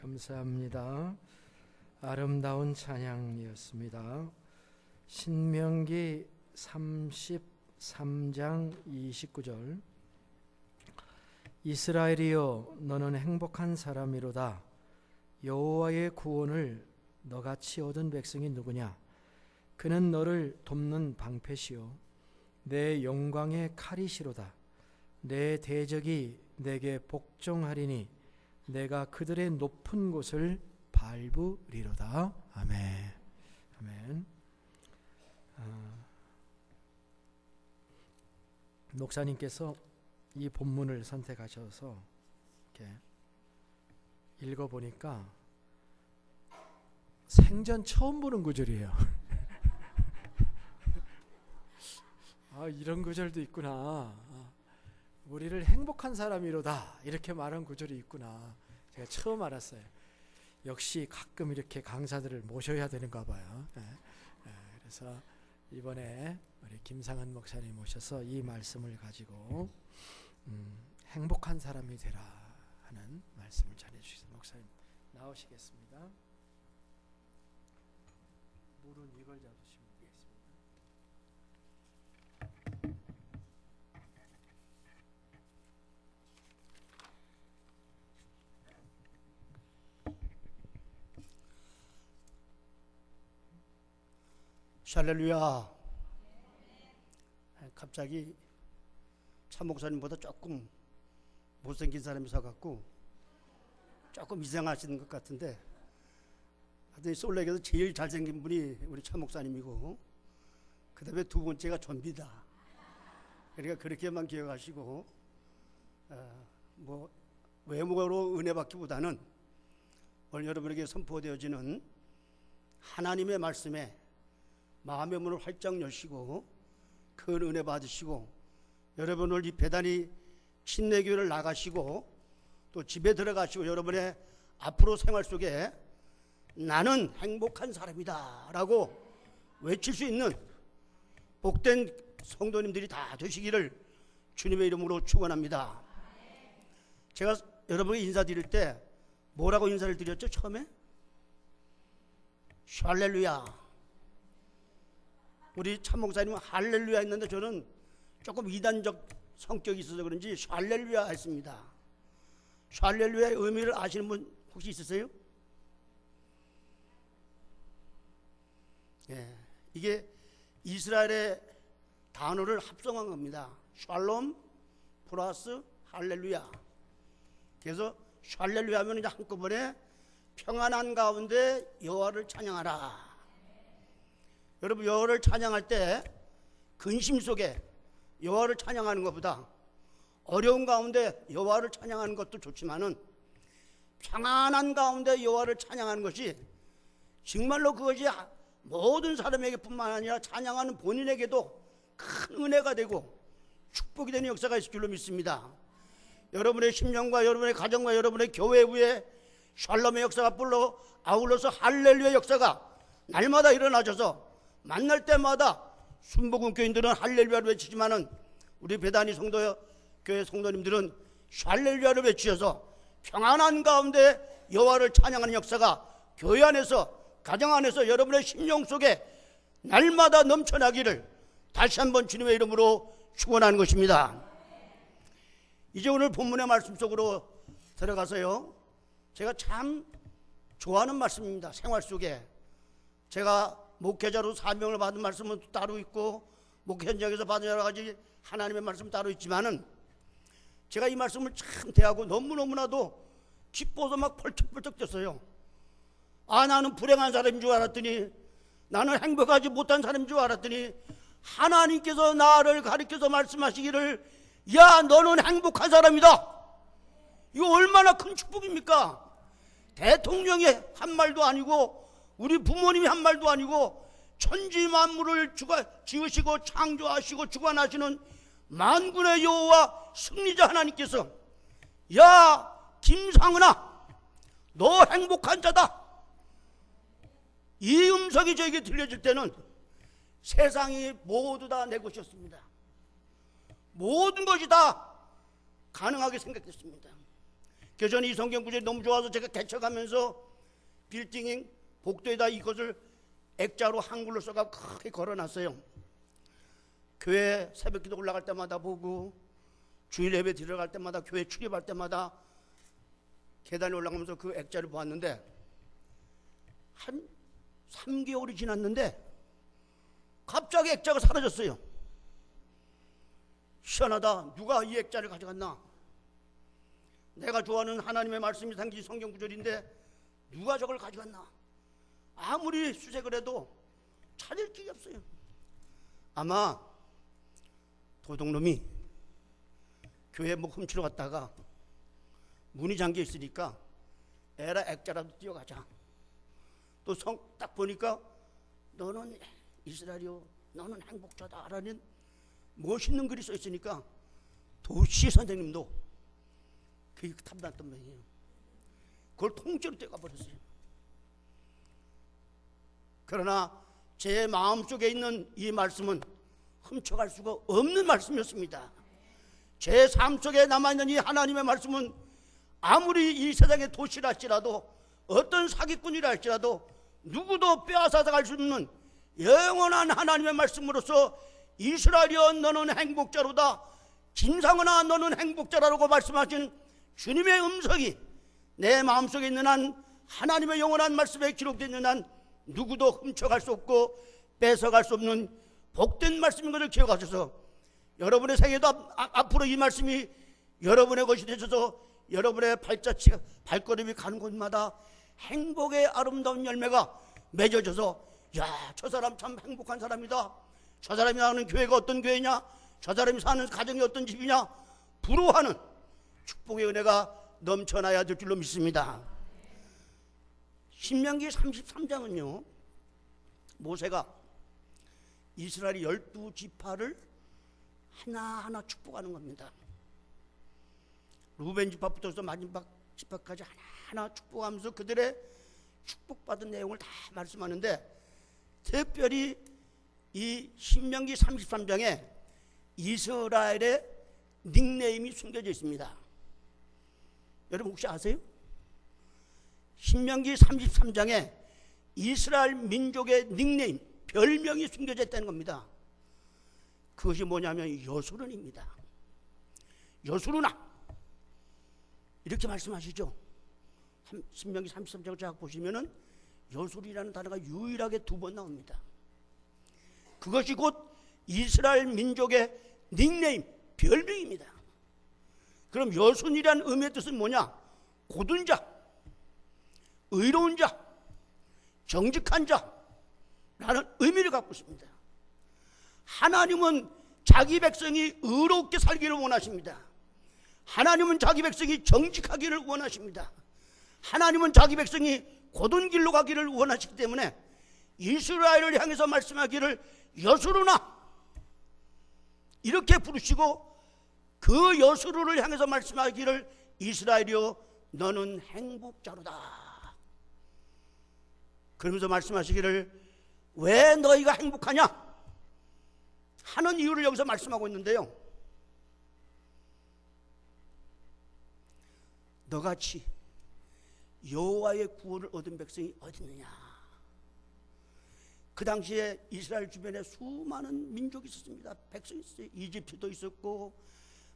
감사합니다. 아름다운 찬양이었습니다. 신명기 33장 29절. 이스라엘이여 너는 행복한 사람이로다. 여호와의 구원을 너같이 얻은 백성이 누구냐? 그는 너를 돕는 방패시요 내 영광의 칼이시로다. 내 대적이 내게 복종하리니 내가 그들의 높은 곳을 밟으리로다. 아멘. 아멘. 목사님께서 이 본문을 선택하셔서 이렇게 읽어보니까 생전 처음 보는 구절이에요. 이런 구절도 있구나. 우리를 행복한 사람이로다 이렇게 말한 구절이 있구나. 제가 처음 알았어요. 역시 가끔 이렇게 강사들을 모셔야 되는가 봐요. 그래서 이번에 우리 김상은 목사님 모셔서 이 말씀을 가지고 행복한 사람이 되라 하는 말씀을 전해주셔서 목사님 나오시겠습니다. 물은 이걸 잡으시면 되겠습니다. 할렐루야. 갑자기 차 목사님보다 조금 못생긴 사람이 서갖고 조금 이상하시는 것 같은데, 하여튼 솔렉에서 제일 잘생긴 분이 우리 차 목사님이고, 그 다음에 두 번째가 좀비다. 그러니까 그렇게만 기억하시고, 뭐 외모로 은혜 받기보다는 오늘 여러분에게 선포되어지는 하나님의 말씀에 마음의 문을 활짝 여시고 큰 은혜 받으시고, 여러분 오늘 이 배단이 침례교회를 나가시고 또 집에 들어가시고 여러분의 앞으로 생활 속에 나는 행복한 사람이다 라고 외칠 수 있는 복된 성도님들이 다 되시기를 주님의 이름으로 축원합니다. 제가 여러분에게 인사드릴 때 뭐라고 인사를 드렸죠? 처음에 할렐루야. 우리 참 목사님은 할렐루야 했는데 저는 조금 이단적 성격이 있어서 그런지 할렐루야 했습니다. 할렐루야의 의미를 아시는 분 혹시 있으세요? 예, 이게 이스라엘의 단어를 합성한 겁니다. 샬롬 플러스 할렐루야. 그래서 할렐루야 하면 이제 한꺼번에 평안한 가운데 여호와를 찬양하라. 여러분 여호와를 찬양할 때 근심 속에 여호와를 찬양하는 것보다 어려운 가운데 여호와를 찬양하는 것도 좋지만은 평안한 가운데 여호와를 찬양하는 것이 정말로 그것이 모든 사람에게 뿐만 아니라 찬양하는 본인에게도 큰 은혜가 되고 축복이 되는 역사가 있을 줄로 믿습니다. 여러분의 심령과 여러분의 가정과 여러분의 교회 위에 샬롬의 역사가 불러 아울러서 할렐루야 역사가 날마다 일어나셔서 만날 때마다 순복음 교인들은 할렐루야를 외치지만은 우리 배단위 교회 성도님들은 할렐루야를 외치셔서 평안한 가운데 여호와를 찬양하는 역사가 교회 안에서 가정 안에서 여러분의 심령 속에 날마다 넘쳐나기를 다시 한번 주님의 이름으로 축원하는 것입니다. 이제 오늘 본문의 말씀 속으로 들어가서요, 제가 참 좋아하는 말씀입니다. 생활 속에 제가 목회자로 사명을 받은 말씀은 따로 있고 목회 현장에서 받은 여러 가지 하나님의 말씀 따로 있지만은 제가 이 말씀을 참 대하고 너무너무나도 기뻐서 막 펄쩍펄쩍 뛰었어요. 나는 불행한 사람인 줄 알았더니, 나는 행복하지 못한 사람인 줄 알았더니 하나님께서 나를 가리켜서 말씀하시기를 야 너는 행복한 사람이다. 이거 얼마나 큰 축복입니까? 대통령이 한 말도 아니고 우리 부모님이 한 말도 아니고 천지 만물을 지으시고 창조하시고 주관하시는 만군의 여호와 승리자 하나님께서 야 김상은아 너 행복한 자다. 이 음성이 저에게 들려질 때는 세상이 모두 다 내 것이었습니다. 모든 것이 다 가능하게 생각됐습니다. 그래서 저는 이 성경 구절이 너무 좋아서 제가 개척하면서 빌딩 복도에다 이것을 액자로 한글로 써가 크게 걸어놨어요. 교회 새벽기도 올라갈 때마다 보고, 주일 예배 들어갈 때마다, 교회 출입할 때마다 계단에 올라가면서 그 액자를 보았는데, 한 3개월이 지났는데 갑자기 액자가 사라졌어요. 희한하다. 누가 이 액자를 가져갔나? 내가 좋아하는 하나님의 말씀이 담긴 성경 구절인데 누가 저걸 가져갔나? 아무리 수색을 해도 찾을 길이 없어요. 아마 도둑놈이 교회 뭐 훔치러 갔다가 문이 잠겨 있으니까 에라 액자라도 띄워가자. 또 딱 보니까 너는 이스라엘이요, 너는 행복자다라는 멋있는 글이 써 있으니까 도시 선생님도 그게 탐났던 모양이에요. 그걸 통째로 떼가버렸어요. 그러나 제 마음속에 있는 이 말씀은 훔쳐갈 수가 없는 말씀이었습니다. 제 삶 속에 남아있는 이 하나님의 말씀은 아무리 이 세상의 도시라 할지라도, 어떤 사기꾼이라 할지라도 누구도 빼앗아갈 수 없는 영원한 하나님의 말씀으로서 이스라엘이여 너는 행복자로다, 김상은아 너는 행복자라고 말씀하신 주님의 음성이 내 마음속에 있는 한, 하나님의 영원한 말씀에 기록되어 있는 한 누구도 훔쳐갈 수 없고 뺏어갈 수 없는 복된 말씀인 것을 기억하셔서 여러분의 생애도 앞으로 이 말씀이 여러분의 것이 되셔서 여러분의 발걸음이 가는 곳마다 행복의 아름다운 열매가 맺어져서, 야, 저 사람 참 행복한 사람이다, 저 사람이 사는 교회가 어떤 교회냐, 저 사람이 사는 가정이 어떤 집이냐, 부러워하는 축복의 은혜가 넘쳐나야 될 줄로 믿습니다. 신명기 33장은요 모세가 이스라엘 12지파를 하나하나 축복하는 겁니다. 루벤 지파부터 해서 마지막 지파까지 하나하나 축복하면서 그들의 축복받은 내용을 다 말씀하는데, 특별히 이 신명기 33장에 이스라엘의 닉네임이 숨겨져 있습니다. 여러분 혹시 아세요? 신명기 33장에 이스라엘 민족의 닉네임, 별명이 숨겨져 있다는 겁니다. 그것이 뭐냐면 여수론입니다. 여수론아 이렇게 말씀하시죠. 신명기 33장을 쫙 보시면은 여술이라는 단어가 유일하게 2번 나옵니다. 그것이 곧 이스라엘 민족의 닉네임, 별명입니다. 그럼 여순이라는 의미의 뜻은 뭐냐? 고든 자, 의로운 자, 정직한 자라는 의미를 갖고 있습니다. 하나님은 자기 백성이 의롭게 살기를 원하십니다. 하나님은 자기 백성이 정직하기를 원하십니다. 하나님은 자기 백성이 고든 길로 가기를 원하시기 때문에 이스라엘을 향해서 말씀하기를 여수르나 이렇게 부르시고, 그 여수르를 향해서 말씀하기를 이스라엘이여 너는 행복자로다 그러면서 말씀하시기를, 왜 너희가 행복하냐 하는 이유를 여기서 말씀하고 있는데요, 너같이 여호와의 구원을 얻은 백성이 어디 있느냐. 그 당시에 이스라엘 주변에 수많은 민족이 있었습니다. 백성이 있었어요. 이집트도 있었고,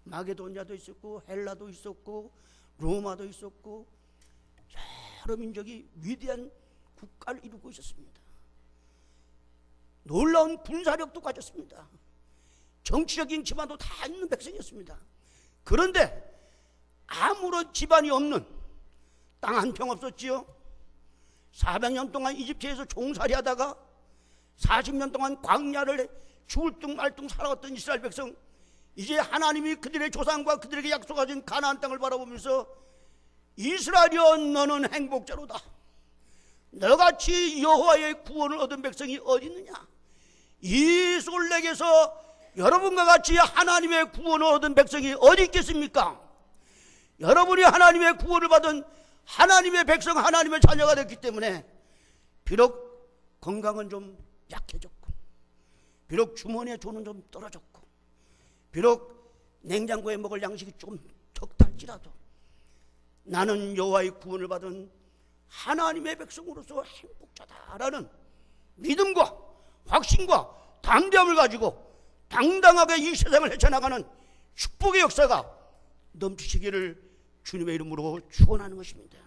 마게도냐도 있었고, 헬라도 있었고, 로마도 있었고, 여러 민족이 위대한 국가를 이루고 있었습니다. 놀라운 군사력도 가졌습니다. 정치적인 기반도 다 있는 백성이었습니다. 그런데 아무런 기반이 없는, 땅 한 평 없었지요. 400년 동안 이집트에서 종살이 하다가 40년 동안 광야를 죽을 둥 말 둥 살아왔던 이스라엘 백성, 이제 하나님이 그들의 조상과 그들에게 약속하신 가나안 땅을 바라보면서 이스라엘이여 너는 행복자로다, 너같이 여호와의 구원을 얻은 백성이 어디 있느냐. 이 솔렉에서 여러분과 같이 하나님의 구원을 얻은 백성이 어디 있겠습니까? 여러분이 하나님의 구원을 받은 하나님의 백성, 하나님의 자녀가 됐기 때문에 비록 건강은 좀 약해졌고, 비록 주머니에 돈은 좀 떨어졌고, 비록 냉장고에 먹을 양식이 좀 적다 할지라도 나는 여호와의 구원을 받은 하나님의 백성으로서 행복자다라는 믿음과 확신과 담대함을 가지고 당당하게 이 세상을 헤쳐나가는 축복의 역사가 넘치시기를 주님의 이름으로 축원하는 것입니다.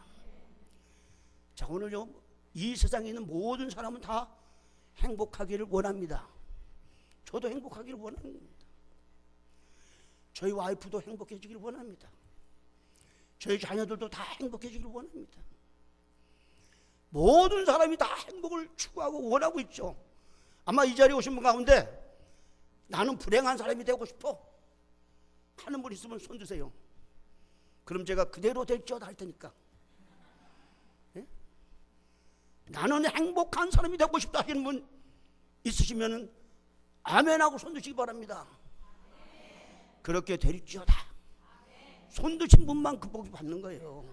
자, 오늘요, 이 세상에 있는 모든 사람은 다 행복하기를 원합니다. 저도 행복하기를 원합니다. 저희 와이프도 행복해지기를 원합니다. 저희 자녀들도 다 행복해지기를 원합니다. 모든 사람이 다 행복을 추구하고 원하고 있죠. 아마 이 자리에 오신 분 가운데 나는 불행한 사람이 되고 싶어 하는 분 있으면 손 드세요. 그럼 제가 그대로 될지어다 할 테니까. 예? 나는 행복한 사람이 되고 싶다 하시는 분 있으시면 아멘하고 손 드시기 바랍니다. 그렇게 될지어다. 손 드신 분만 그 복이 받는 거예요.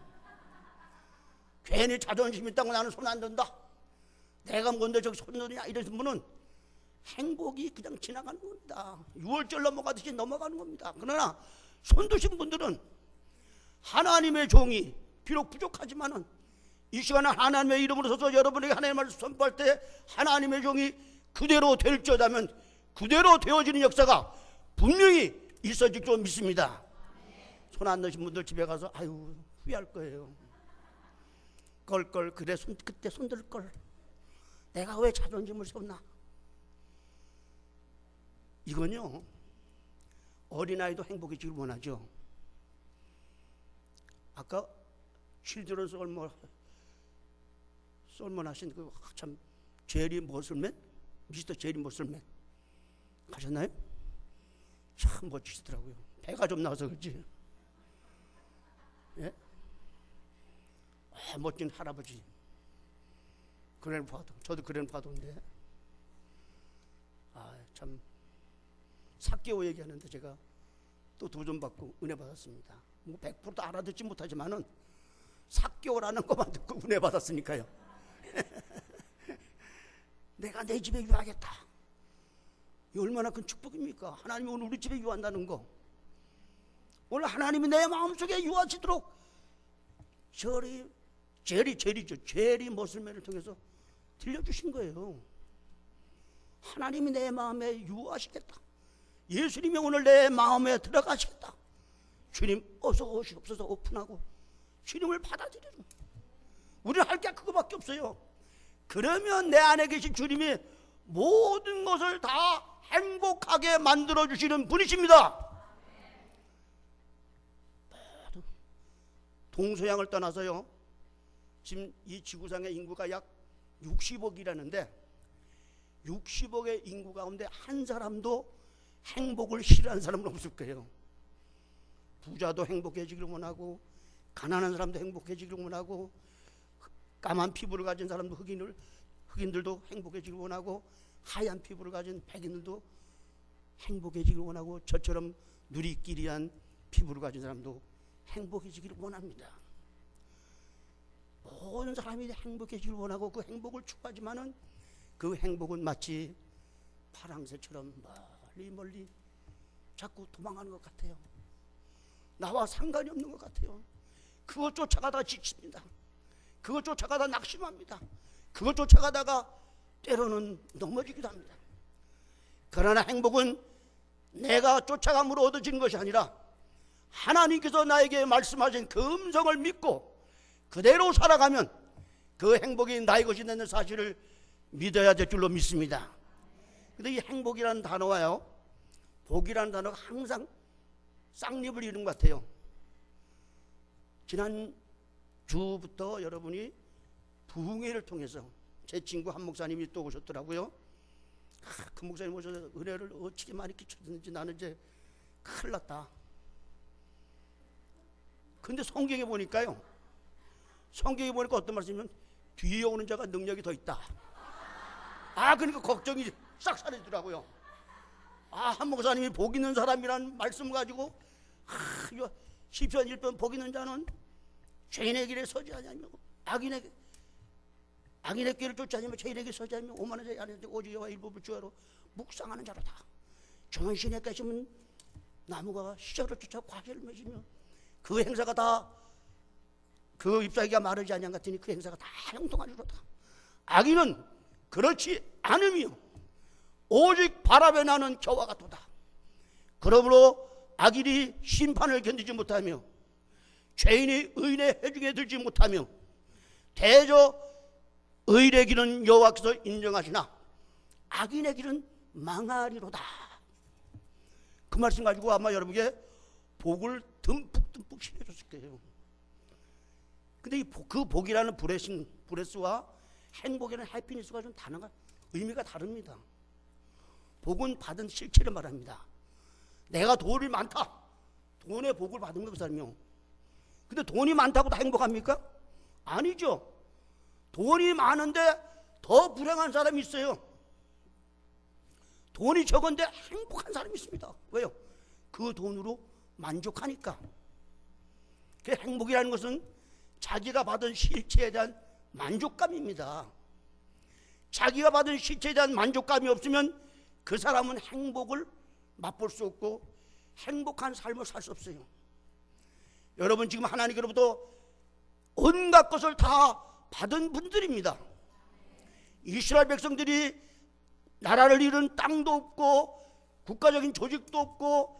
괜히 자존심 있다고 나는 손 안 든다, 내가 뭔데 저기 손 드냐 이러신 분은 행복이 그냥 지나가는 겁니다. 6월절 넘어가듯이 넘어가는 겁니다. 그러나 손 드신 분들은 하나님의 종이 비록 부족하지만은 이 시간에 하나님의 이름으로 서서 여러분에게 하나님의 말씀 선포할 때 하나님의 종이 그대로 될지어다면 그대로 되어지는 역사가 분명히 있어질 줄 믿습니다. 손 안 넣으신 분들 집에 가서 아유 후회할 거예요. 껄껄 그래 그때 손 들 걸, 내가 왜 자존심을 세웠나. 이건요, 어린아이도 행복해지길 원하죠. 아까 칠드런 썰먼 하신 그 참 제리 머슬맨, 미스터 제리 머슬맨 가셨나요? 참 멋지시더라고요. 배가 좀 나와서 그렇지. 예? 멋진 할아버지. 그랜파더. 저도 그랜파더인데. 참 사개오 얘기하는데 제가 또 도전받고 은혜 받았습니다. 뭐 100%도 알아듣지 못하지만은 사개오라는 것만 듣고 은혜 받았으니까요. 내가 내 집에 유하겠다. 이 얼마나 큰 축복입니까? 하나님이 오늘 우리 집에 유한다는 거. 오늘 하나님이 내 마음속에 유하시도록 제리 머슬맨을 통해서 들려주신 거예요. 하나님이 내 마음에 유하시겠다. 예수님이 오늘 내 마음에 들어가시겠다. 주님 어서 오시옵소서 오픈하고 주님을 받아들이는, 우리는 할 게 그거밖에 없어요. 그러면 내 안에 계신 주님이 모든 것을 다 행복하게 만들어주시는 분이십니다. 동서양을 떠나서요, 지금 이 지구상의 인구가 약 60억이라는데 60억의 인구 가운데 한 사람도 행복을 싫어하는 사람은 없을 거예요. 부자도 행복해지기를 원하고 가난한 사람도 행복해지기를 원하고 까만 피부를 가진 사람도 흑인들도 행복해지기를 원하고 하얀 피부를 가진 백인들도 행복해지기를 원하고 저처럼 누리끼리한 피부를 가진 사람도 행복해지기를 원합니다. 모든 사람이 행복해지기를 원하고 그 행복을 추구하지만은 그 행복은 마치 파랑새처럼 멀리 자꾸 도망가는 것 같아요. 나와 상관이 없는 것 같아요. 그것 쫓아가다 지칩니다. 그것 쫓아가다 낙심합니다. 그것 쫓아가다가 때로는 넘어지기도 합니다. 그러나 행복은 내가 쫓아감으로 얻어지는 것이 아니라 하나님께서 나에게 말씀하신 그 음성을 믿고 그대로 살아가면 그 행복이 나의 것이 되는 사실을 믿어야 될 줄로 믿습니다. 근데 이 행복이라는 단어와요, 복이라는 단어가 항상 쌍립을 이룬 것 같아요. 지난 주부터 여러분이 부흥회를 통해서 제 친구 한 목사님이 또 오셨더라고요. 그 목사님 오셔서 은혜를 어찌게 많이 끼쳤는지 나는 이제 큰일 났다. 근데 성경에 보니까요, 성경에 보니까 어떤 말씀이냐면 뒤에 오는 자가 능력이 더 있다. 그러니까 걱정이 싹 사라지더라고요. 한 목사님이 복 있는 사람이라는 말씀 가지고 시편 1편 복 있는 자는 죄인의 길에 서지 아니하며 악인의 길을 쫓지 아니하며 죄인의 길에 서지 아니하며 오만한 자의 아래 오직 여호와의 율법을 주야로 묵상하는 자로다. 정신에 깨시면 나무가 시절을 쫓아 과실을 맺으며 그 행사가 다 그 잎사귀가 마르지 아니한 같으니 그 행사가 다 형통하리로다. 악인은 그렇지 않으며 오직 바람에 나는 겨와 같도다. 그러므로 악인이 심판을 견디지 못하며 죄인이 의인의 회중에 들지 못하며 대저 의인의 길은 여호와께서 인정하시나 악인의 길은 망하리로다. 그 말씀 가지고 아마 여러분에게 복을 듬뿍 실어줬을 거예요. 근데 그 복이라는 브레스와 행복이라는 해피니스가 좀 단어가 의미가 다릅니다. 복은 받은 실체를 말합니다. 내가 돈이 많다. 돈의 복을 받은 거 그 사람이요. 근데 돈이 많다고 다 행복합니까? 아니죠. 돈이 많은데 더 불행한 사람이 있어요. 돈이 적은데 행복한 사람이 있습니다. 왜요? 그 돈으로 만족하니까. 그 행복이라는 것은 자기가 받은 실체에 대한 만족감입니다. 자기가 받은 실체에 대한 만족감이 없으면 그 사람은 행복을 맛볼 수 없고 행복한 삶을 살 수 없어요. 여러분 지금 하나님께로부터 온갖 것을 다 받은 분들입니다. 이스라엘 백성들이 나라를 이룬 땅도 없고 국가적인 조직도 없고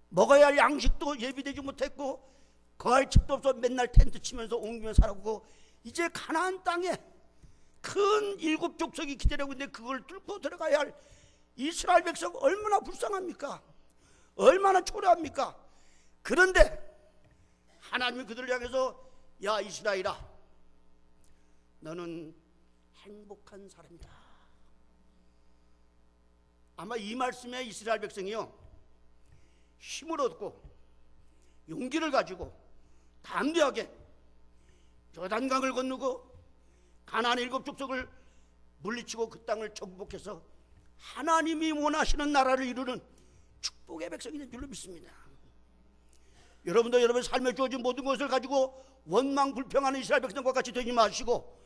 먹어야 할 양식도 예비되지 못했고 거할 집도 없어 맨날 텐트 치면서 옮기며 살았고 이제 가나안 땅에 큰 일곱 족속이 기다리고 있는데 그걸 뚫고 들어가야 할 이스라엘 백성 얼마나 불쌍합니까? 얼마나 초라합니까? 그런데 하나님이 그들을 향해서 야 이스라엘아 너는 행복한 사람이다. 아마 이 말씀에 이스라엘 백성이요 힘을 얻고 용기를 가지고 담대하게 요단강을 건너고 가나안 일곱 족속을 물리치고 그 땅을 정복해서 하나님이 원하시는 나라를 이루는 축복의 백성이 된 줄로 믿습니다. 여러분도 여러분의 삶에 주어진 모든 것을 가지고 원망 불평하는 이스라엘 백성과 같이 되지 마시고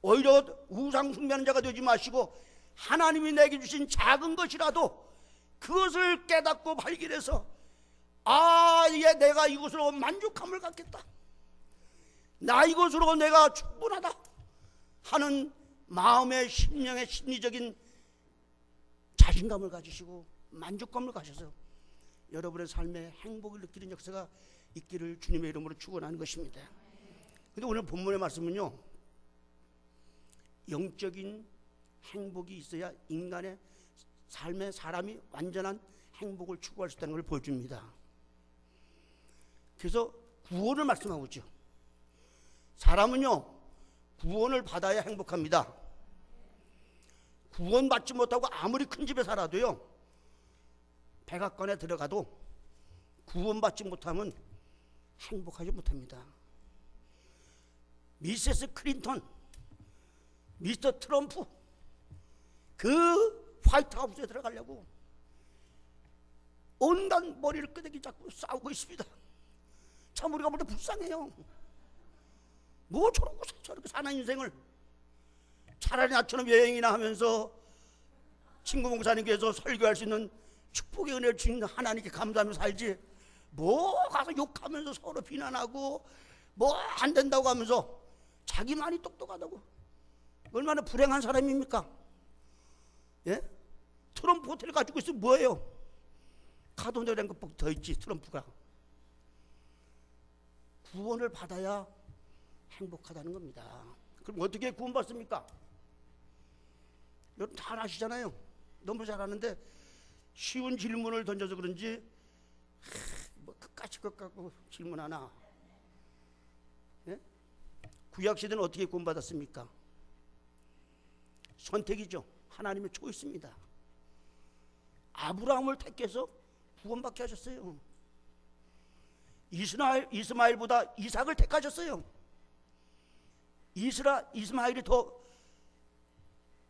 오히려 우상 숭배하는 자가 되지 마시고 하나님이 내게 주신 작은 것이라도 그것을 깨닫고 발견해서 이제 내가 이것으로 만족함을 갖겠다. 나 이것으로 내가 충분하다 하는 마음의 심령의 심리적인 자신감을 가지시고 만족감을 가져서 여러분의 삶에 행복을 느끼는 역사가 있기를 주님의 이름으로 축원하는 것입니다. 그런데 오늘 본문의 말씀은요 영적인 행복이 있어야 인간의 삶의 사람이 완전한 행복을 추구할 수 있다는 걸 보여줍니다. 그래서 구원을 말씀하고 있죠. 사람은요 구원을 받아야 행복합니다. 구원받지 못하고 아무리 큰 집에 살아도요 백악관에 들어가도 구원받지 못하면 행복하지 못합니다. 미세스 클린턴, 미스터 트럼프 그 화이트하우스에 들어가려고 온갖 머리를 끄덕이 잡고 싸우고 있습니다. 참 우리가 볼 때 불쌍해요. 뭐 저렇게 사는 인생을 차라리 나처럼 여행이나 하면서 친구 목사님께서 설교할 수 있는 축복의 은혜를 주신 하나님께 감사하며 살지 뭐 가서 욕하면서 서로 비난하고 뭐 안 된다고 하면서 자기만이 똑똑하다고 얼마나 불행한 사람입니까? 예? 트럼프 호텔 가지고 있으면 뭐예요? 카도네라는 것밖에 더 있지. 트럼프가 구원을 받아야 행복하다는 겁니다. 그럼 어떻게 구원받습니까? 여러분 다 아시잖아요. 너무 잘 아는데 쉬운 질문을 던져서 그런지 뭐 그까짓 것 갖고 질문하나. 예? 구약시대는 어떻게 구원받았습니까? 선택이죠. 하나님의 초이스입니다. 아브라함을 택해서 구원받게 하셨어요. 이스마엘보다 이삭을 택하셨어요. 이스마엘이 더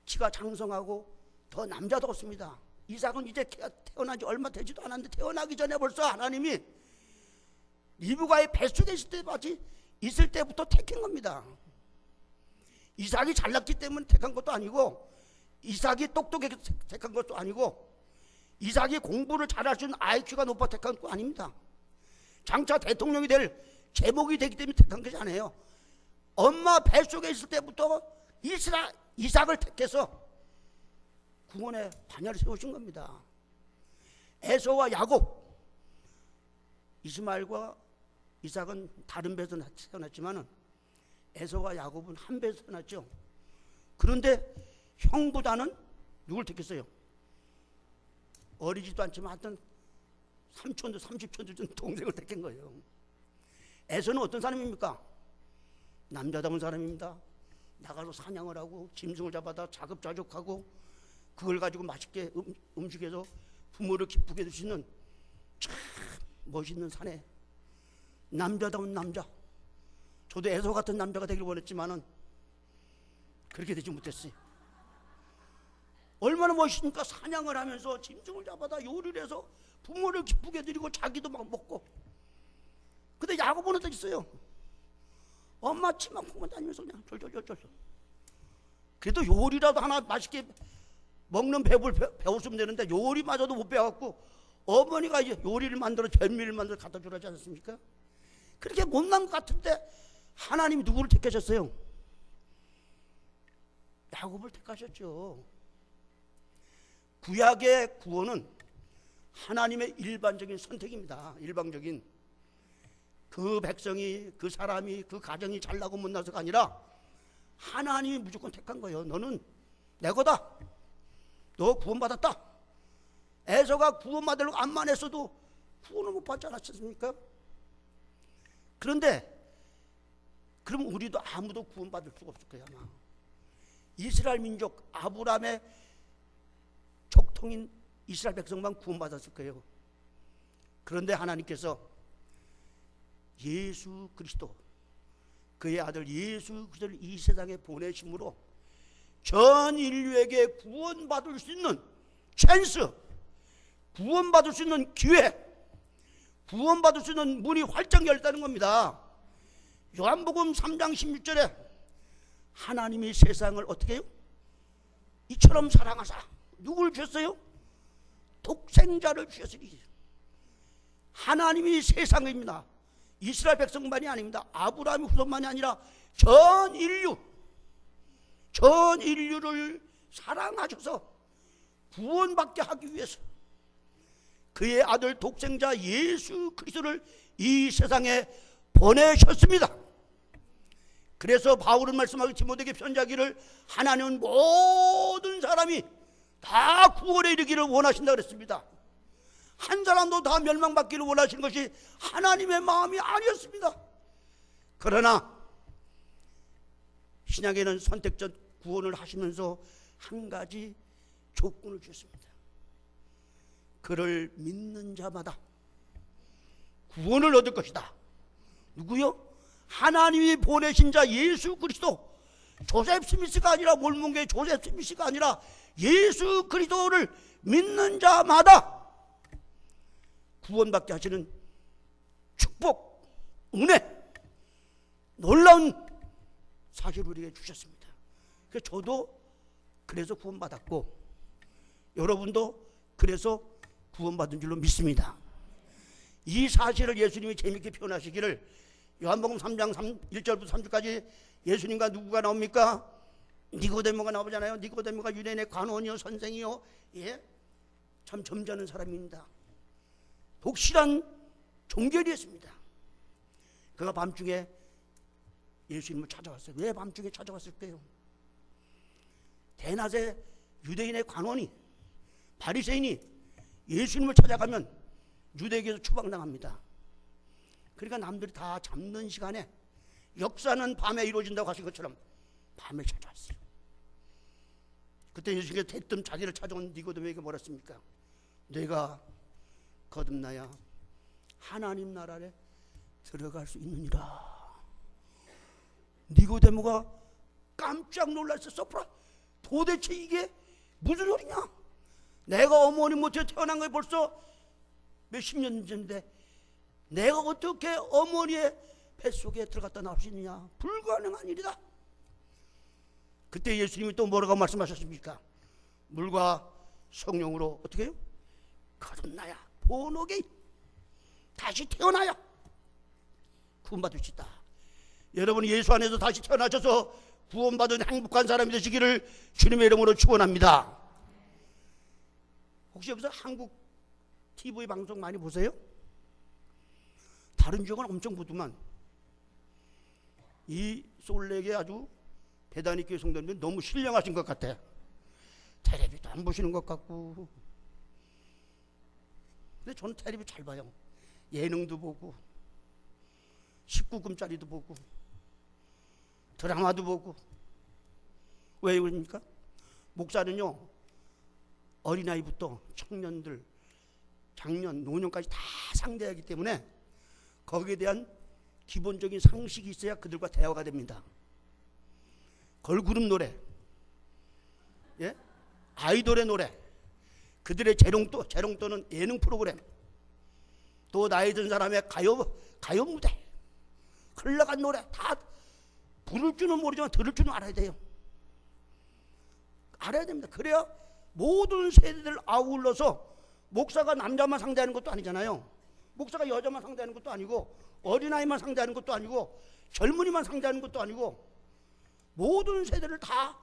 키가 장성하고 더 남자다웠습니다. 이삭은 이제 태어난 지 얼마 되지도 않았는데 태어나기 전에 벌써 하나님이 리브가의 뱃속에 있을 때부터 택한 겁니다. 이삭이 잘났기 때문에 택한 것도 아니고 이삭이 똑똑해서 택한 것도 아니고 이삭이 공부를 잘할 수 있는 IQ가 높아 택한 것도 아닙니다. 장차 대통령이 될 제목이 되기 때문에 택한 것이 아니에요. 엄마 뱃속에 있을 때부터 이삭을 택해서 구원의 반야를 세우신 겁니다. 에서와 야곱, 이스마엘과 이삭은 다른 배에서 태어났지만 에서와 야곱은 한 배에서 태어났죠. 그런데 형보다는 누굴 택했어요? 어리지도 않지만 하여튼 3촌도 30촌도 준 동생을 택한 거예요. 에서는 어떤 사람입니까? 남자다운 사람입니다. 나가서 사냥을 하고 짐승을 잡아다 자급자족하고 그걸 가지고 맛있게 음식해서 부모를 기쁘게 해주시는 참 멋있는 사내, 남자다운 남자. 저도 에서 같은 남자가 되길 원했지만은 그렇게 되지 못했어요. 얼마나 멋있습니까? 사냥을 하면서 짐승을 잡아다 요리를 해서 부모를 기쁘게 해드리고 자기도 막 먹고. 근데 야곱은 어떠겠어요? 엄마 치마콩만 다니면서 그냥 절절절절. 그래도 요리라도 하나 맛있게 먹는 배불 배웠으면 되는데 요리마저도 못 배워갖고 어머니가 이제 요리를 만들어 별미를 만들어 갖다 주라지 않았습니까? 그렇게 못난 것 같은데 하나님이 누구를 택하셨어요? 야곱을 택하셨죠. 구약의 구원은 하나님의 일반적인 선택입니다. 일방적인. 그 백성이, 그 사람이, 그 가정이 잘나고 못나서가 아니라 하나님이 무조건 택한 거예요. 너는 내 거다. 너 구원받았다. 에서가 구원받으려고 암만 했어도 구원을 못 받지 않았습니까? 그런데 그럼 우리도 아무도 구원받을 수가 없을 거야 아마. 이스라엘 민족 아브라함의 족통인 이스라엘 백성만 구원받았을 거예요. 그런데 하나님께서 예수 그리스도, 그의 아들 예수 그리스도를 이 세상에 보내심으로 전 인류에게 구원받을 수 있는 찬스, 구원받을 수 있는 기회, 구원받을 수 있는 문이 활짝 열렸다는 겁니다. 요한복음 3장 16절에 하나님이 세상을 어떻게 해요? 이처럼 사랑하사. 누굴 주셨어요? 독생자를 주셨으니. 하나님이 세상입니다. 이스라엘 백성만이 아닙니다. 아브라함의 후손만이 아니라 전 인류를 사랑하셔서 구원받게 하기 위해서 그의 아들 독생자 예수 그리스도를 이 세상에 보내셨습니다. 그래서 바울은 말씀하기 디모데에게 편지하기를 하나님은 모든 사람이 다 구원에 이르기를 원하신다 그랬습니다. 한 사람도 다 멸망받기를 원하시는 것이 하나님의 마음이 아니었습니다. 그러나 신약에는 선택적 구원을 하시면서 한 가지 조건을 주셨습니다. 그를 믿는 자마다 구원을 얻을 것이다. 누구요? 하나님이 보내신 자 예수 그리스도. 조셉 스미스가 아니라 몰몬계 조셉 스미스가 아니라 예수 그리스도를 믿는 자마다 구원받게 하시는 축복, 은혜, 놀라운 사실을 우리에게 주셨습니다. 그래서 저도 그래서 구원받았고 여러분도 그래서 구원받은 줄로 믿습니다. 이 사실을 예수님이 재미있게 표현하시기를 요한복음 3장 1절부터 3절까지 예수님과 누구가 나옵니까? 니고데모가 나오잖아요. 니고데모가 유대인의 관원이요 선생이요, 예? 참 점잖은 사람입니다. 독실한 종결이었습니다. 그가 밤중에 예수님을 찾아왔어요. 왜 밤중에 찾아왔을까요? 대낮에 유대인의 관원이, 바리새인이 예수님을 찾아가면 유대에게서 추방당합니다. 그러니까 남들이 다 잠든 시간에, 역사는 밤에 이루어진다고 하신 것처럼 밤에 찾아왔어요. 그때 예수님께서 대뜸 자기를 찾아온 니고데모에게 뭐라 했습니까? 내가 거듭나야 하나님 나라에 들어갈 수 있느니라. 니고데모가 깜짝 놀랐어. 서프라. 도대체 이게 무슨 소리냐? 내가 어머니 못해 태어난 게 벌써 몇십 년 전인데 내가 어떻게 어머니의 뱃속에 들어갔다 나올 수 있느냐? 불가능한 일이다. 그때 예수님이 또 뭐라고 말씀하셨습니까? 물과 성령으로 어떻게 해요? 거듭나야, 본옥에 다시 태어나야 구원받을 수 있다. 여러분 예수 안에서 다시 태어나셔서 구원받은 행복한 사람이 되시기를 주님의 이름으로 축원합니다. 혹시 여기서 한국 TV 방송 많이 보세요? 다른 지역은 엄청 보더만 이 솔렉에 아주 배단이 교회 성도님들 너무 신령하신 것 같아. 텔레비도 안 보시는 것 같고. 근데 저는 텔레비 잘 봐요. 예능도 보고 19금짜리도 보고 드라마도 보고. 왜 그럽니까? 목사는요 어린아이부터 청년들, 장년, 노년까지 다 상대하기 때문에 거기에 대한 기본적인 상식이 있어야 그들과 대화가 됩니다. 걸그룹 노래, 예? 아이돌의 노래, 그들의 재롱도는 예능 프로그램, 또 나이 든 사람의 가요 무대, 흘러간 노래 다 부를 줄은 모르지만 들을 줄은 알아야 돼요. 알아야 됩니다. 그래야 모든 세대들 아울러서 목사가 남자만 상대하는 것도 아니잖아요. 목사가 여자만 상대하는 것도 아니고 어린아이만 상대하는 것도 아니고 젊은이만 상대하는 것도 아니고 모든 세대를 다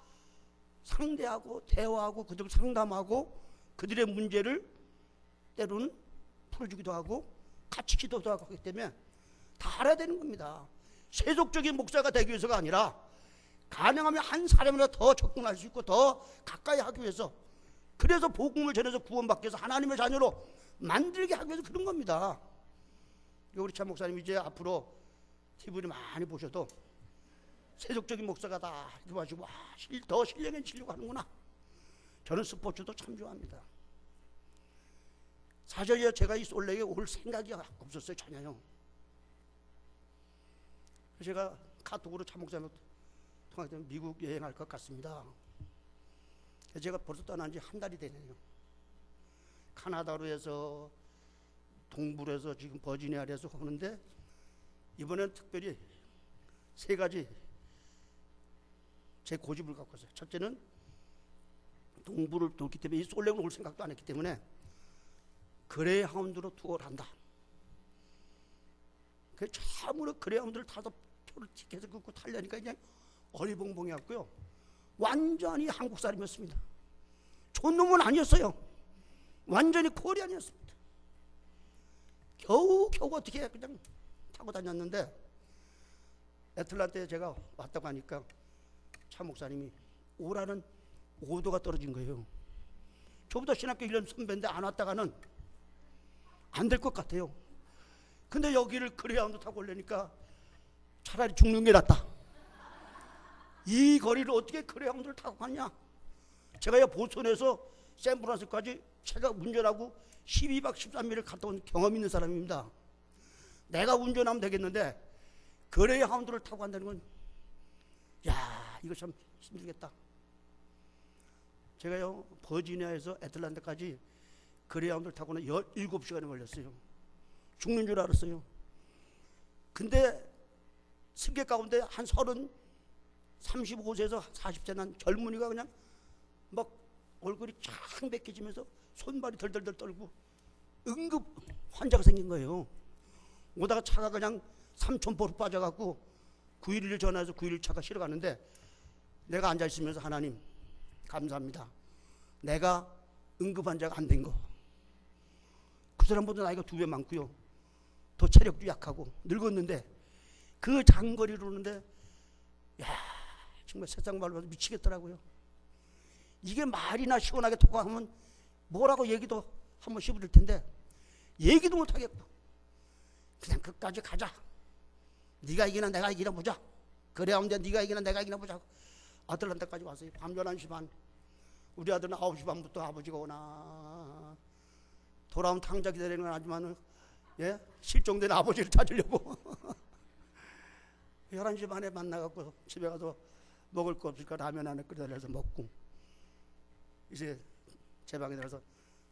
상대하고 대화하고 그들 상담하고 그들의 문제를 때로는 풀어주기도 하고 같이 기도도 하고 하기 때문에 다 알아야 되는 겁니다. 세속적인 목사가 되기 위해서가 아니라 가능하면 한 사람이라도 더 접근할 수 있고 더 가까이 하기 위해서, 그래서 복음을 전해서 구원받기 위해서 하나님의 자녀로 만들게 하기 위해서 그런 겁니다. 우리 차 목사님 이제 앞으로 TV를 많이 보셔도 세속적인 목사가 다 이렇게 하시고 더 신령해지려고 하는구나. 저는 스포츠도 참 좋아합니다. 사실 제가 이 솔렉에 올 생각이 없었어요. 전혀요. 제가 카톡으로 차 목사님 통화할 때 미국 여행할 것 같습니다. 제가 벌써 떠난 지 한 달이 되네요. 카나다로 해서 동부로 해서 지금 버지니아로 해서 오는데 이번엔 특별히 세 가지 제 고집을 갖고 왔어요. 첫째는 동부를 돌기 때문에 이 솔렉을 올 생각도 안 했기 때문에 그레이하운드로 투어를 한다. 그 참으로 그레이하운드를 타서 표를 티켓을 끊고 타려니까 그냥 어리벙벙해갖고요. 완전히 한국 사람이었습니다. 촌놈은 아니었어요. 완전히 코리안이었습니다. 겨우 어떻게 그냥 타고 다녔는데 애틀란타에 제가 왔다고 하니까 차 목사님이 오라는 오도가 떨어진 거예요. 저보다 신학교 1년 선배인데 안 왔다가는 안 될 것 같아요. 근데 여기를 그레이하운드 타고 오려니까 차라리 죽는 게 낫다. 이 거리를 어떻게 그레이하운드를 타고 갔냐. 제가 보스턴에서 샌프란시스코까지 제가 운전하고 12박 13일을 갔다 온 경험 있는 사람입니다. 내가 운전하면 되겠는데 그레이하운드를 타고 간다는 건 야, 이거 참 힘들겠다. 제가요 버지니아에서 애틀란타까지 그레이하운드를 타고는 17시간이 걸렸어요. 죽는 줄 알았어요. 근데 승객 가운데 한 35세에서 40세 난 젊은이가 그냥 막 얼굴이 쫙 벗겨지면서 손발이 덜덜덜 떨고 응급 환자가 생긴 거예요. 오다가 차가 그냥 삼천포로 빠져갖고 911을 전화해서 911 차가 실어 가는데 내가 앉아있으면서 하나님 감사합니다. 내가 응급 환자가 안 된 거. 그 사람보다 나이가 2배 많고요. 더 체력도 약하고 늙었는데 그 장거리로 오는데 야 정말 세상 말로 봐서 미치겠더라고요. 이게 말이나 시원하게 통화하면 뭐라고 얘기도 한번 씹을 텐데 얘기도 못하겠고 그냥 끝까지 가자. 네가 이기나 내가 이기나 보자. 그래야면 네가 이기나 내가 이기나 보자. 아틀란타까지 왔어요. 밤 11시 반. 우리 아들은 9시 반부터 아버지가 오나 돌아오면 탕자 기다리는 건 아니지만 예? 실종된 아버지를 찾으려고 11시 반에 만나갖고 집에 가서 먹을 거 없으니까 라면 하나 끓여달래서 먹고 이제 제 방에 들어가서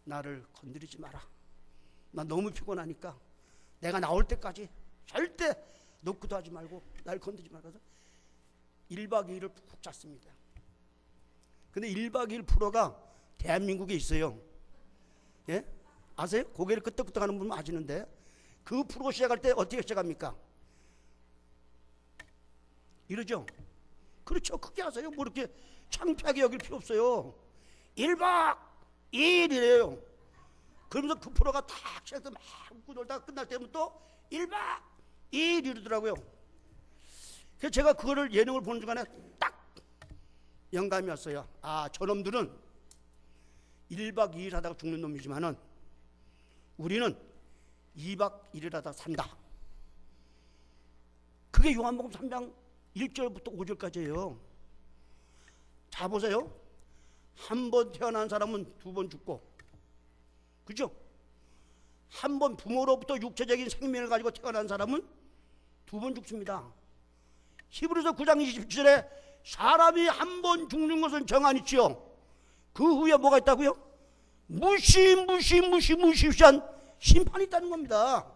나를 건드리지 마라. 나 너무 피곤하니까 내가 나올 때까지 절대 노크도 하지 말고 날 건드리지 말아서 1박 2일을 푹 잤습니다. 근데 1박 2일 프로가 대한민국에 있어요. 예? 아세요? 고개를 끄덕끄덕 하는 분 아시는데 그 프로 시작할 때 어떻게 시작합니까? 이러죠. 그렇죠. 크게 하세요. 뭐 이렇게 창피하게 여길 필요 없어요. 1박 2일이래요. 그러면서 그 프로가 탁 시작해서 막 웃고 놀다가 끝날 때면 또 1박 2일 이러더라고요. 그래서 제가 그거를 예능을 보는 중간에 딱 영감이 왔어요. 아, 저놈들은 1박 2일 하다가 죽는 놈이지만은 우리는 2박 1일 하다가 산다. 그게 요한복음 3장 1절부터 5절까지예요. 자 보세요. 한 번 태어난 사람은 2번 죽고, 그죠? 한 번 부모로부터 육체적인 생명을 가지고 태어난 사람은 2번 죽습니다. 히브리서 9장 27절에 사람이 한 번 죽는 것은 정한이지요. 그 후에 뭐가 있다고요? 무시무시한 심판이 있다는 겁니다.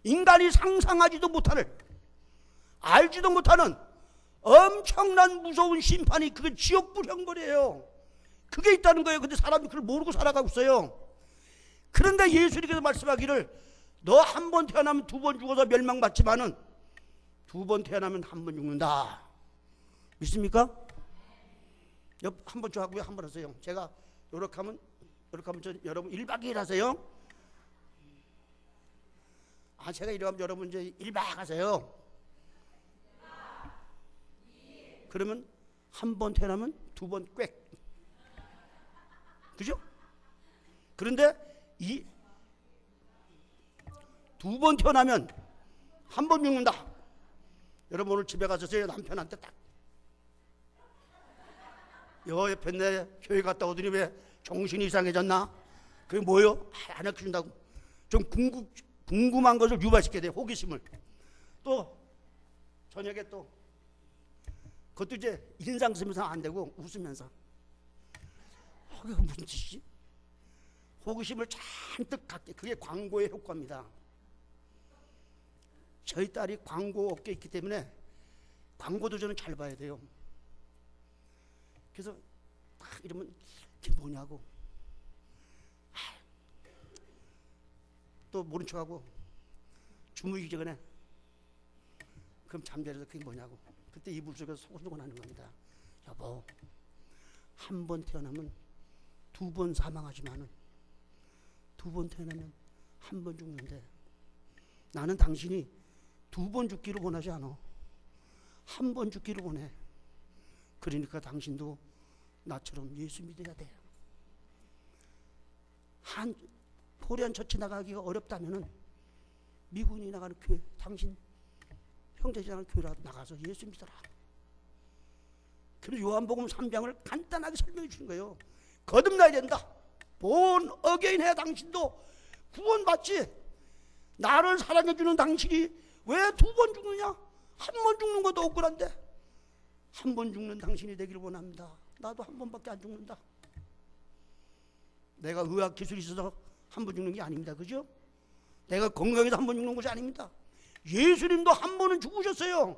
인간이 상상하지도 못하는, 알지도 못하는 엄청난 무서운 심판이, 그게 지옥불형벌이에요. 그게 있다는 거예요. 근데 사람이 그걸 모르고 살아가고 있어요. 그런데 예수님께서 말씀하기를 너 한 번 태어나면 2번 죽어서 멸망받지만은 2번 태어나면 한 번 죽는다. 믿습니까? 한 번 저 하고요. 한 번 하세요. 제가 요렇게 하면 저 여러분 1박 2일 하세요. 아, 제가 이러면 여러분 이제 1박 하세요. 그러면 한 번 태어나면 2번 꽥. 그죠? 그런데 2번 태어나면 한 번 죽는다. 여러분 오늘 집에 가서 제 남편한테 딱 여 옆에 내 교회 갔다 오더니 왜 정신이 이상해졌나? 그게 뭐요? 안 가르쳐준다고. 좀 궁금한 것을 유발시켜야 돼. 호기심을. 또 저녁에 또 그것도 이제 인상 쓰면서 안 되고 웃으면서, 이게 무슨 짓이지? 호기심을 잔뜩 갖게. 그게 광고의 효과입니다. 저희 딸이 광고 업계에 있기 때문에 광고도 저는 잘 봐야 돼요. 그래서 딱 이러면 이게 뭐냐고, 또 모른 척하고 주무기 전에 그럼 잠자리에서 그게 뭐냐고, 그때 이불 속에서 소곤소곤 하는 겁니다. 여보, 한 번 태어나면 2번 사망하지만은 2번 태어나면 한 번 죽는데 나는 당신이 2번 죽기를 원하지 않아. 한 번 죽기를 원해. 그러니까 당신도 나처럼 예수 믿어야 돼. 한 코리안 처치 나가기가 어렵다면은 미군이 나가는 교회, 당신 형제지 나가는 교회라도 나가서 예수 믿어라. 그래서 요한복음 3장을 간단하게 설명해 주는 거예요. 거듭나야 된다. 본 어게인 해. 당신도 구원받지. 나를 사랑해주는 당신이 왜 2번 죽느냐? 한 번 죽는 것도 억울한데 한 번 죽는 당신이 되기를 원합니다. 나도 한 번밖에 안 죽는다. 내가 의학 기술이 있어서 한 번 죽는 게 아닙니다. 그죠? 내가 건강해서 한 번 죽는 것이 아닙니다. 예수님도 한 번은 죽으셨어요.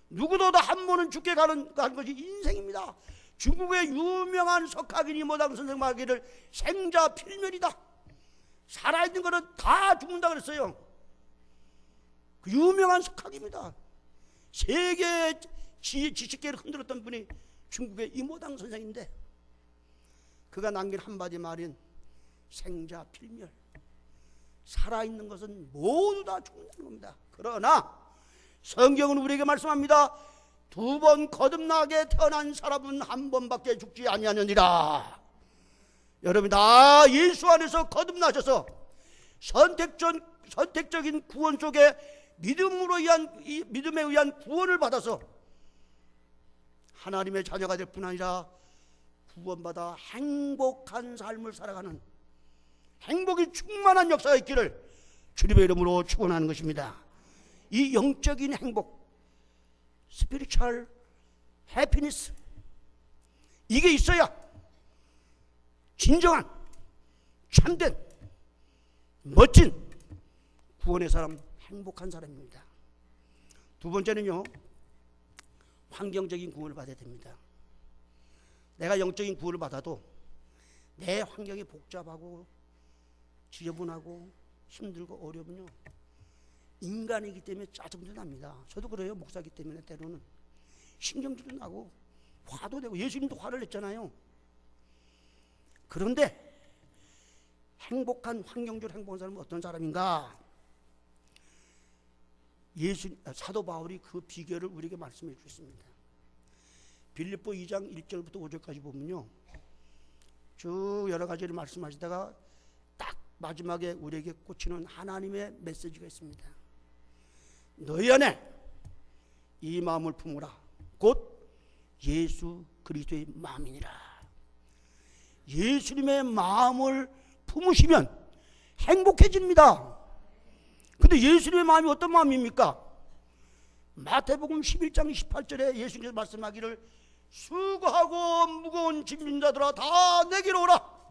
누구도 다 한 번은 죽게 가는 것이 인생입니다. 중국의 유명한 석학인 이모당 선생 말하기를 생자 필멸이다. 살아있는 거는 다 죽는다 그랬어요. 그 유명한 석학입니다. 세계 지식계를 흔들었던 분이 중국의 이모당 선생인데, 그가 남긴 한마디 말인 생자 필멸. 살아있는 것은 모두 다 죽는다는 겁니다. 그러나 성경은 우리에게 말씀합니다. 2번 거듭나게 태어난 사람은 한 번밖에 죽지 아니하느니라. 여러분 다 예수 안에서 거듭나셔서 선택적인 구원 속에 믿음에 의한 구원을 받아서 하나님의 자녀가 될 뿐 아니라 구원받아 행복한 삶을 살아가는, 행복이 충만한 역사가 있기를 주님의 이름으로 축원하는 것입니다. 이 영적인 행복, 스피리추얼 해피니스, 이게 있어야 진정한 참된 멋진 구원의 사람, 행복한 사람입니다. 두 번째는요, 환경적인 구원을 받아야 됩니다. 내가 영적인 구원을 받아도 내 환경이 복잡하고 지저분하고 힘들고 어려우면요, 인간이기 때문에 짜증도 납니다. 저도 그래요. 목사이기 때문에 때로는 신경질도 나고 화도 내고 예수님도 화를 냈잖아요. 그런데 행복한 환경적으로 행복한 사람은 어떤 사람인가? 사도 바울이 그 비결을 우리에게 말씀해 주셨습니다. 빌립보 2장 1절부터 5절까지 보면요, 쭉 여러 가지를 말씀하시다가 딱 마지막에 우리에게 꽂히는 하나님의 메시지가 있습니다. 너희 안에 이 마음을 품으라. 곧 예수 그리스도의 마음이니라. 예수님의 마음을 품으시면 행복해집니다. 근데 예수님의 마음이 어떤 마음입니까? 마태복음 11장 18절에 예수님께서 말씀하기를 수고하고 무거운 짐진 자들아 다 내게로 오라.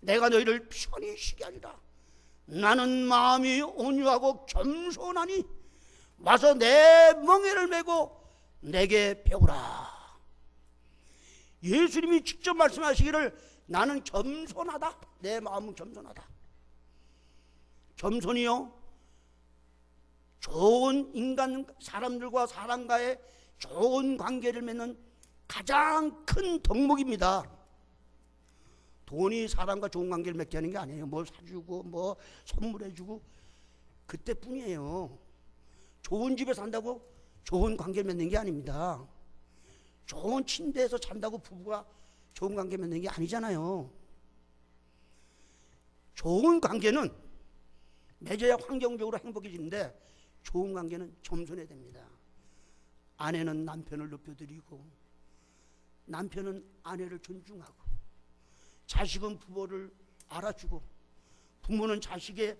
내가 너희를 편히 쉬게 하리라. 나는 마음이 온유하고 겸손하니 와서 내 멍에를 메고 내게 배우라. 예수님이 직접 말씀하시기를 나는 겸손하다. 내 마음은 겸손하다. 겸손이요, 좋은 인간, 사람들과 사람과의 좋은 관계를 맺는 가장 큰 덕목입니다. 돈이 사람과 좋은 관계를 맺게 하는 게 아니에요. 뭐 사주고 뭐 선물해주고 그때뿐이에요. 좋은 집에 산다고 좋은 관계를 맺는 게 아닙니다. 좋은 침대에서 잔다고 부부가 좋은 관계 맺는 게 아니잖아요. 좋은 관계는 맺어야 환경적으로 행복해지는데 좋은 관계는 겸손해야 됩니다. 아내는 남편을 높여드리고 남편은 아내를 존중하고 자식은 부모를 알아주고 부모는 자식의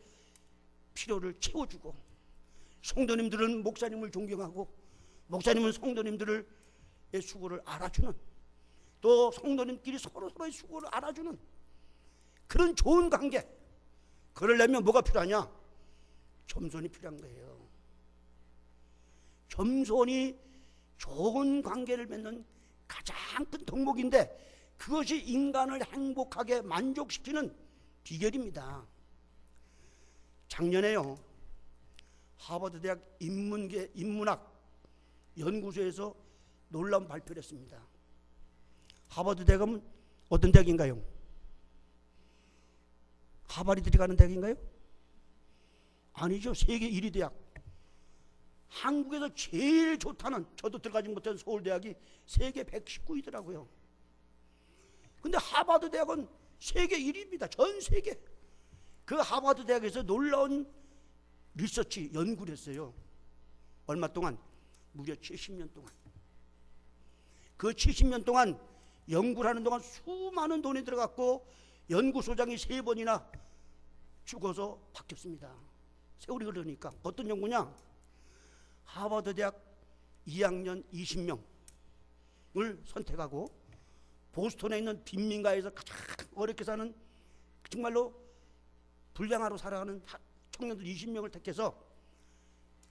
필요를 채워주고 성도님들은 목사님을 존경하고 목사님은 성도님들의 수고를 알아주는, 또 성도님끼리 서로서로의 수고를 알아주는 그런 좋은 관계, 그러려면 뭐가 필요하냐? 겸손이 필요한 거예요. 겸손이 좋은 관계를 맺는 가장 큰 덕목인데 그것이 인간을 행복하게 만족시키는 비결입니다. 작년에요, 하버드 대학 인문학 연구소에서 놀라운 발표를 했습니다. 하버드 대학은 어떤 대학인가요? 하버드들이 가는 대학인가요? 아니죠. 세계 1위 대학. 한국에서 제일 좋다는, 저도 들어가지 못한 서울대학이 세계 119위더라고요. 근데 하버드 대학은 세계 1위입니다. 전 세계. 그 하버드 대학에서 놀라운 리서치, 연구를 했어요. 얼마 동안? 무려 70년 동안. 그 70년 동안 연구를 하는 동안 수많은 돈이 들어갔고 연구소장이 3번이나 죽어서 바뀌었습니다. 세월이 흐르니까. 어떤 연구냐? 하버드 대학 2학년 20명을 선택하고 보스턴에 있는 빈민가에서 가장 어렵게 사는 정말로 불량하로 살아가는 청년들 20명을 택해서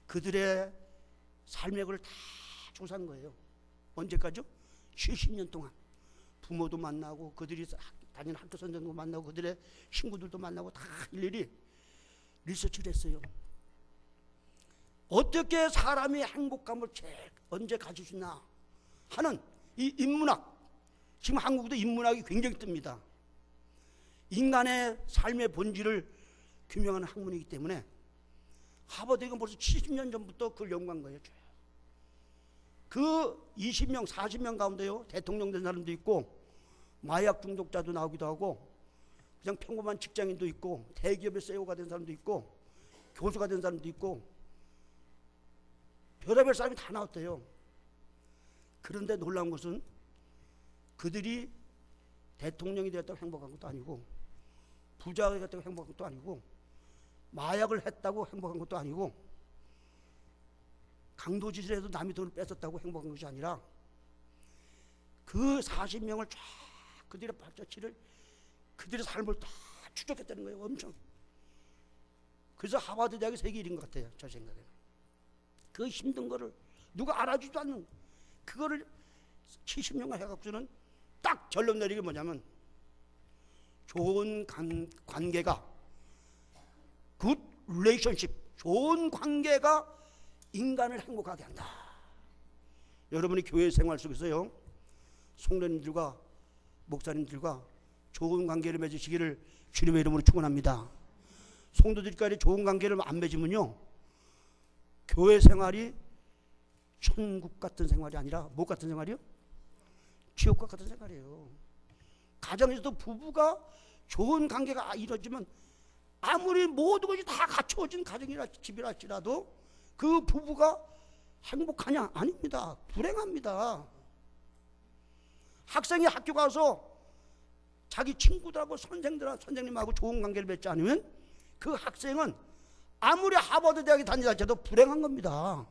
그들의 삶의 걸 다 조사한 거예요. 언제까지요? 70년 동안. 부모도 만나고 그들이 다니는 학교 선생님도 만나고 그들의 친구들도 만나고 다 일일이 리서치를 했어요. 어떻게 사람이 행복감을 언제 가질 수 있나 하는 이 인문학, 지금 한국도 인문학이 굉장히 뜹니다. 인간의 삶의 본질을 규명하는 학문이기 때문에 하버드가 벌써 70년 전부터 그걸 연구한 거예요. 그 20명, 40명 가운데요, 대통령 된 사람도 있고 마약 중독자도 나오기도 하고 그냥 평범한 직장인도 있고 대기업의 CEO가 된 사람도 있고 교수가 된 사람도 있고 별의별 사람이 다 나왔대요. 그런데 놀라운 것은 그들이 대통령이 되었다고 행복한 것도 아니고 부자가 되었다고 행복한 것도 아니고 마약을 했다고 행복한 것도 아니고 강도짓을 해도 남의 돈을 뺏었다고 행복한 것이 아니라 그 40명을 쫙 그들의 발자취를, 그들의 삶을 다 추적했다는 거예요. 엄청. 그래서 하버드 대학이 세계 1위인 것 같아요. 저 생각에는. 그 힘든 거를 누가 알아주지도 않는 그거를 70년간 해갖고서는 딱 결론 내리게 뭐냐면 좋은 관계가, 굿 릴레이션십, 좋은 관계가 인간을 행복하게 한다. 여러분이 교회 생활 속에서요, 성도님들과 목사님들과 좋은 관계를 맺으시기를 주님의 이름으로 축원합니다. 성도들끼리 좋은 관계를 안 맺으면요, 교회 생활이 천국 같은 생활이 아니라 뭐 같은 생활이요? 지옥과 같은 생활이에요. 가정에서도 부부가 좋은 관계가 이루어지면 아무리 모든 것이 다 갖춰진 가정이라 집이라 할지라도 그 부부가 행복하냐? 아닙니다. 불행합니다. 학생이 학교 가서 자기 친구들하고 선생님하고 좋은 관계를 맺지 않으면 그 학생은 아무리 하버드 대학에 다니다 할지라도 불행한 겁니다.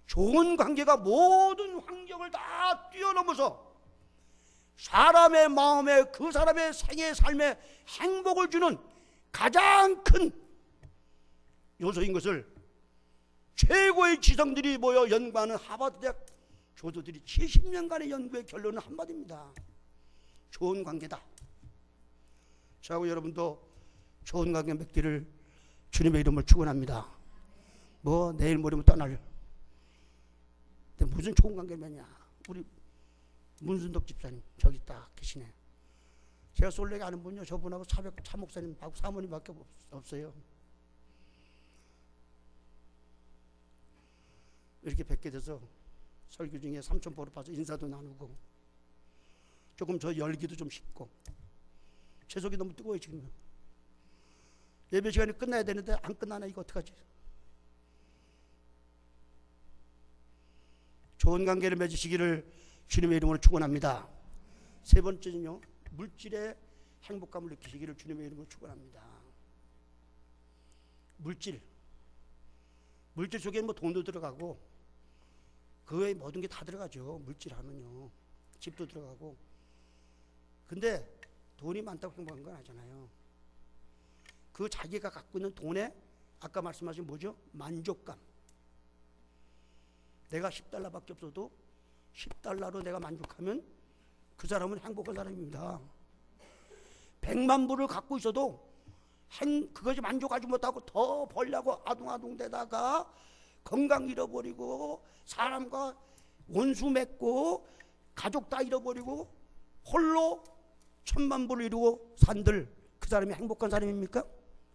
좋은 관계가 모든 환경을 다 뛰어넘어서 사람의 마음에, 그 사람의 생애 삶에 행복을 주는 가장 큰 요소인 것을 최고의 지성들이 모여 연구하는 하버드 대학 교수들이 70년간의 연구의 결론은 한마디입니다. 좋은 관계다. 저하고 여러분도 좋은 관계 맺기를 주님의 이름을 축원합니다. 뭐 내일 모레면 떠날, 근데 무슨 좋은 관계를 맺냐? 우리 문순덕 집사님 저기 딱 계시네. 제가 솔레게 아는 분요, 저분하고 차 목사님하고 사모님밖에 없어요. 이렇게 뵙게 돼서 설교 중에 삼촌 보러 봐서 인사도 나누고 조금 저 열기도 좀 식고, 제 속이 너무 뜨거워요 지금. 예배 시간이 끝나야 되는데 안 끝나네. 이거 어떡하지? 좋은 관계를 맺으시기를 주님의 이름으로 축원합니다. 세 번째는요, 물질의 행복감을 느끼시기를 주님의 이름으로 축원합니다. 물질 속에는 뭐 돈도 들어가고 그 외에 모든 게 다 들어가죠. 물질 하면요, 집도 들어가고. 근데 돈이 많다고 행복한 건 아니잖아요. 그 자기가 갖고 있는 돈에 아까 말씀하신 뭐죠? 만족감. 내가 10달러밖에 없어도 10달러로 내가 만족하면 그 사람은 행복한 사람입니다. 100만 불을 갖고 있어도 그것이 만족하지 못하고 더 벌려고 아둥아둥대다가 건강 잃어버리고 사람과 원수 맺고 가족 다 잃어버리고 홀로 1000만 불을 이루고 산들, 그 사람이 행복한 사람입니까?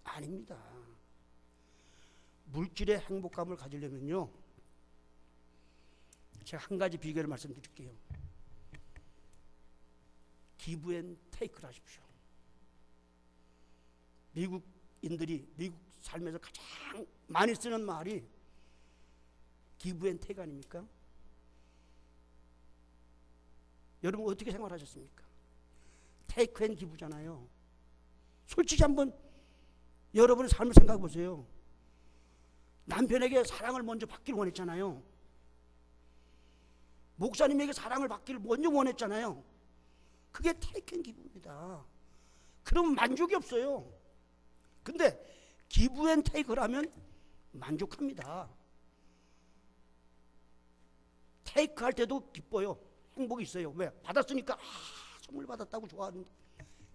아닙니다. 물질의 행복감을 가지려면요, 제가 한 가지 비결을 말씀드릴게요. 기브 앤 테이크를 하십시오. 미국인들이 미국 삶에서 가장 많이 쓰는 말이 기브 앤 테이크 아닙니까? 여러분 어떻게 생활하셨습니까? 테이크 앤 기브잖아요. 솔직히 한번 여러분의 삶을 생각해 보세요. 남편에게 사랑을 먼저 받기를 원했잖아요. 목사님에게 사랑을 받기를 먼저 원했잖아요. 그게 테이크 앤 기브입니다. 그럼 만족이 없어요. 근데 기브 앤 테이크를 하면 만족합니다. 테이크 할 때도 기뻐요. 행복이 있어요. 왜? 받았으니까 선물 받았다고 좋아하는데,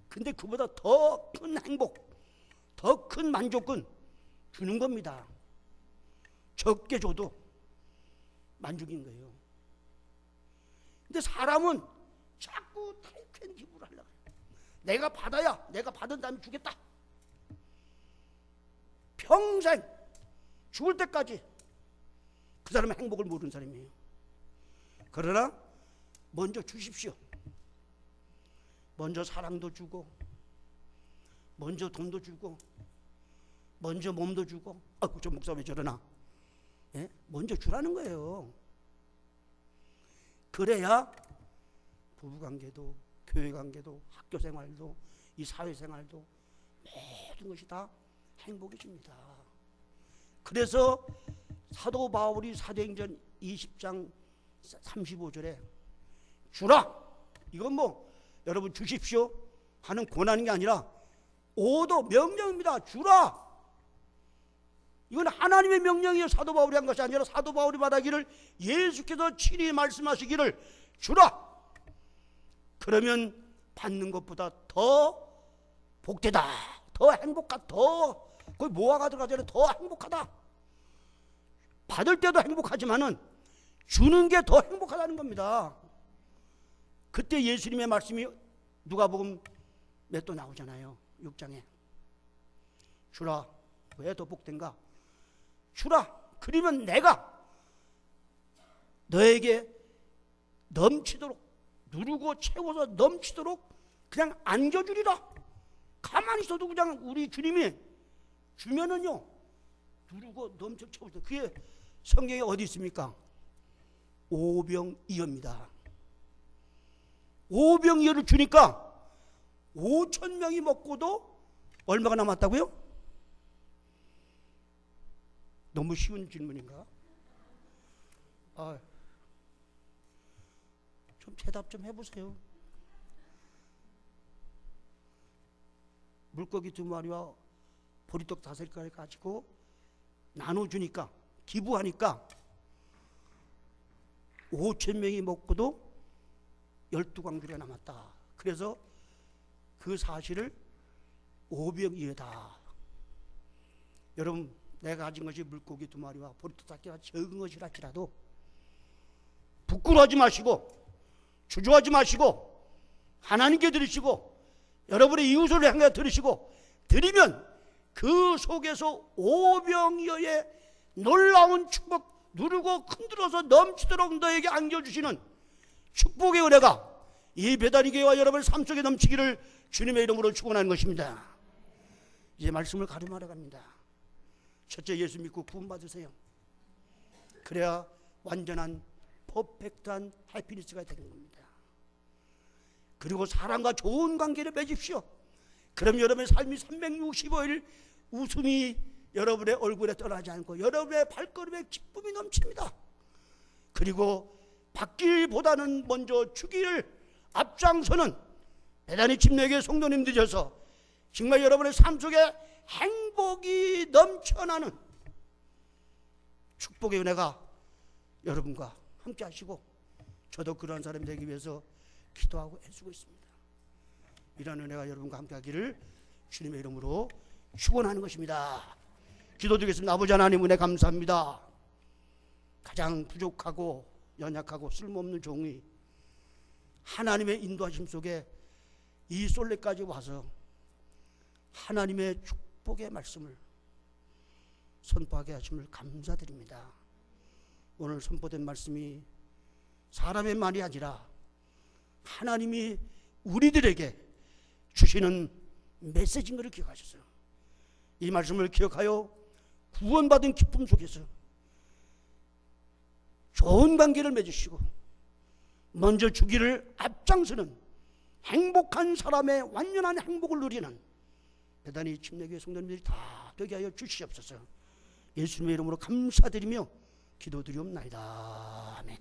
근데 그보다 더 큰 행복, 더 큰 만족은 주는 겁니다. 적게 줘도 만족인 거예요. 근데 사람은 자꾸 테이크 앤 기브를 하려고 해요. 내가 받아야, 내가 받은 다음에 주겠다. 평생 죽을 때까지 그 사람의 행복을 모르는 사람이에요. 그러나 먼저 주십시오. 먼저 사랑도 주고, 먼저 돈도 주고, 먼저 몸도 주고. 저 목사 왜 저러나? 예? 먼저 주라는 거예요. 그래야 부부관계도, 교회관계도, 학교생활도, 이 사회생활도 모든 것이 다 행복해집니다. 그래서 사도 바울이 사도행전 20장 35절에 주라, 이건 뭐 여러분 주십시오 하는 권하는 게 아니라 오더 명령입니다. 주라. 이건 하나님의 명령이에요. 사도 바울이 한 것이 아니라 사도 바울이 받아기를 예수께서 친히 말씀하시기를 주라. 그러면 받는 것보다 더 복되다, 더 행복하다, 더 거의 모아가 들어가잖아요. 더 행복하다. 받을 때도 행복하지만은 주는 게 더 행복하다는 겁니다. 그때 예수님의 말씀이 누가복음 몇 도 나오잖아요. 6장에 주라 왜 더 복된가? 주라 그러면 내가 너에게 넘치도록 누르고 채워서 넘치도록 그냥 안겨주리라. 가만히 있어도 그냥 우리 주님이 주면은요 누르고 넘쳐 채워서 그게 성경에 어디 있습니까? 오병이어입니다. 오병이어를 주니까 5,000명이 먹고도 얼마가 남았다고요? 너무 쉬운 질문인가? 좀 대답 좀 해보세요. 물고기 2마리와 보리떡 5개를 가지고 나눠주니까 기부하니까 5,000명이 먹고도 12광주리가 남았다. 그래서 그 사실을 오병이어다. 여러분 내가 가진 것이 물고기 2마리와 보리떡 5개가 적은 것이라 할지라도 부끄러워하지 마시고 주저하지 마시고 하나님께 드리시고 여러분의 이웃을 향해 드리시고 드리면 그 속에서 오병이어의 놀라운 축복 누르고 흔들어서 넘치도록 너에게 안겨주시는 축복의 은혜가 이 베다니 교회와 여러분의 삶 속에 넘치기를 주님의 이름으로 축원하는 것입니다. 이제 말씀을 가름하러 갑니다. 첫째, 예수 믿고 구원받으세요. 그래야 완전한 퍼펙트한 해피니스가 되는 겁니다. 그리고 사람과 좋은 관계를 맺으십시오. 그럼 여러분의 삶이 365일 웃음이 여러분의 얼굴에 떠나지 않고 여러분의 발걸음에 기쁨이 넘칩니다. 그리고 받기보다는 먼저 주기를 앞장서는 대단히 침례교회 성도님들이셔서 정말 여러분의 삶 속에 행복이 넘쳐나는 축복의 은혜가 여러분과 함께 하시고 저도 그런 사람이 되기 위해서 기도하고 애쓰고 있습니다. 이런 은혜가 여러분과 함께 하기를 주님의 이름으로 축원하는 것입니다. 기도드리겠습니다. 아버지 하나님 은혜 감사합니다. 가장 부족하고 연약하고 쓸모없는 종이 하나님의 인도하심 속에 이 솔레까지 와서 하나님의 축복의 말씀을 선포하게 하심을 감사드립니다. 오늘 선포된 말씀이 사람의 말이 아니라 하나님이 우리들에게 주시는 메시지인 것을 기억하셔서 이 말씀을 기억하여 구원받은 기쁨 속에서 좋은 관계를 맺으시고 먼저 주기를 앞장서는 행복한 사람의 완전한 행복을 누리는 대단히 침례교회 성도님들이 다 되게 하여 주시옵소서. 예수님의 이름으로 감사드리며 기도드리옵나이다. 아멘.